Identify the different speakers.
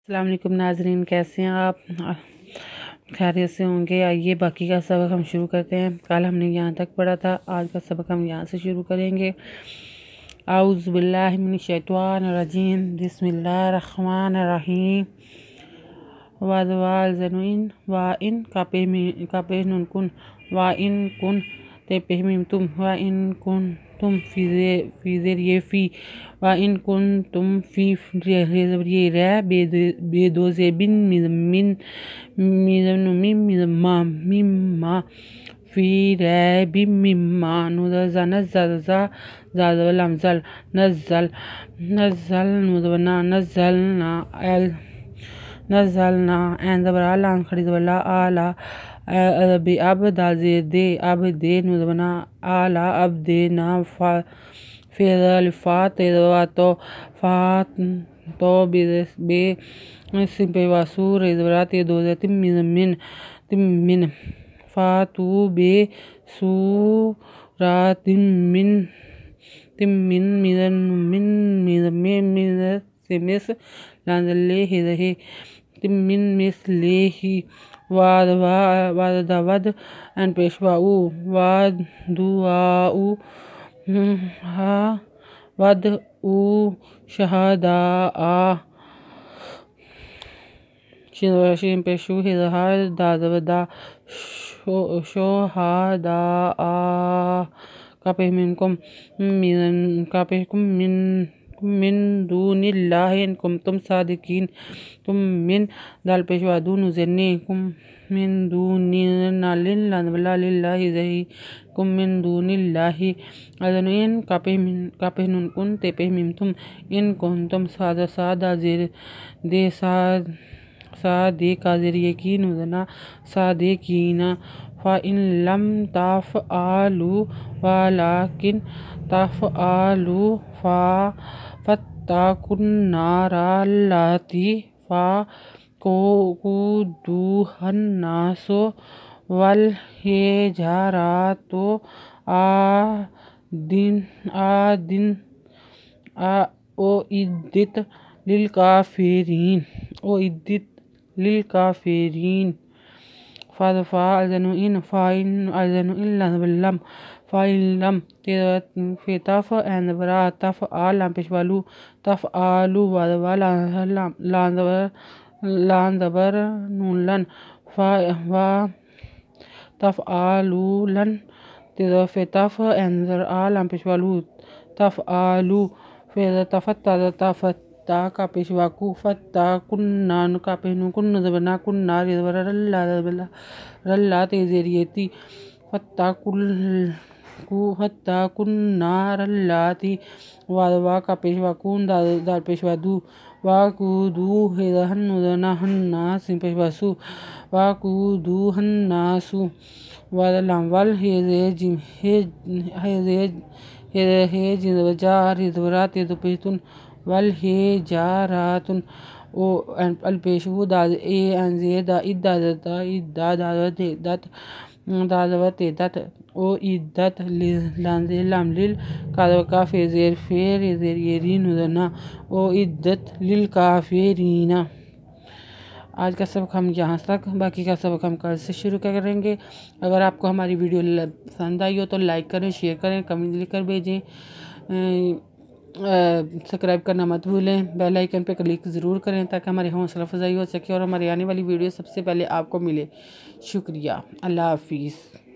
Speaker 1: अस्सलाम वालेकुम नाजरीन, कैसे हैं आप? खैरियत से होंगे। आइए बाकी का सबक हम शुरू करते हैं। कल हमने यहाँ तक पढ़ा था, आज का सबक हम यहाँ से शुरू करेंगे। आऊज़ु बिल्लाहि मिनश शैतानिर रजीम, बिस्मिल्लाहिर रहमानिर रहीम। वाज़वाल ज़नुइन वा इन कापे नुन कुन वा इन कुन ते पेहमीम तुम वा इन कुन तुम फीज़ेर ये फ़ी वा इन कुन तुम फ़ी ये रै बेदो से बिन मिन मिम्मा फ़ी रै बिम मिम्मा नुज़ा नज़्ज़ा ज़ालमज़ल नज़्ज़ल नुज़वना नज़लना एन ज़बरा लान खड़ी ज़बला आला अब दाज़े दे नुज़वना आला अब दे ना फा फ़ा तेज़वा तो बे सिंपे वासू रेज़बरा ते दोज़े तिम्मिन फ़ा तू बे सूरा तिम्मिन मिज़न मिस लांज़ले हे तिम्मिन मिसलेही वाद एन पेशवाऊ वादुआऊ वद उ शहदा शिन पेशु हिजहा दादवदा शोहादा कापेमिनकुम मिन दूनिल्लाहि इन कुंतुम सादिकीन तुम मिन दाल पेशवा दूनु ज़न्नी कुम मिन दूनिल्लाहि लिल्लाहि ज़ही कुम मिन दूनिल्लाहि अज़नुइन कापेनुन कुन ते पेहमीम तुम इन कुंतुम सादा ज़ेर दे सादे का ज़रिए की नुज़ना सादे कीना फ़ा इन लम ताफ़ आलू वालाकिन ताफ़ आलू फत्ताकुन्नारा लाती फ़ा कोदूहन्नासो वल हेजारातो आदिन ओ इद्दित लिलकाफिरीन फ़ा अज़नुइन फ़ाइलम फ़ेताफ़ एन ज़बरा तफ़ आलम पेशवालू तफ़ आलू वादवा लान ज़बर नूलन वा तफ़ आलूलन फ़ेताफ़ एन ज़र आलम पेशवालू तफ़ आलू फ़त्ता का पेशवाकू फ़त्ता कुन्ना का पेहनु कुन्न ज़बना कुन्ना ज़बरा रल्ला तेज़ेरियती फ़त्ता कुन्ना रल्लाती वादवा का पेशवा कून दाल पेशवा दू वाकूदू हेज़हन्नुज़ना हन्नास पेशवासू वाकूदू हन्नासू वादलाम वल हे जिनवजार हिजवरात यदुपेतुन वल हे जारातुन ओ अल्पेशु दाद ए अंजे दा इद्दा दादवत ओ इद्दत लांजे लामलिल काफेजेर फेर येरीन उदना ओ इद्दत लिल काफेरीना। आज का सबक हम यहाँ तक, बाकी का सबक हम कल से शुरू करेंगे। अगर आपको हमारी वीडियो पसंद आई हो तो लाइक करें, शेयर करें, कमेंट लिखकर भेजें, सब्सक्राइब करना मत भूलें, बेल आइकन पे क्लिक ज़रूर करें ताकि हमारी हौसला अफजाई हो सके और हमारी आने वाली वीडियो सबसे पहले आपको मिले। शुक्रिया। अल्लाह हाफिज़।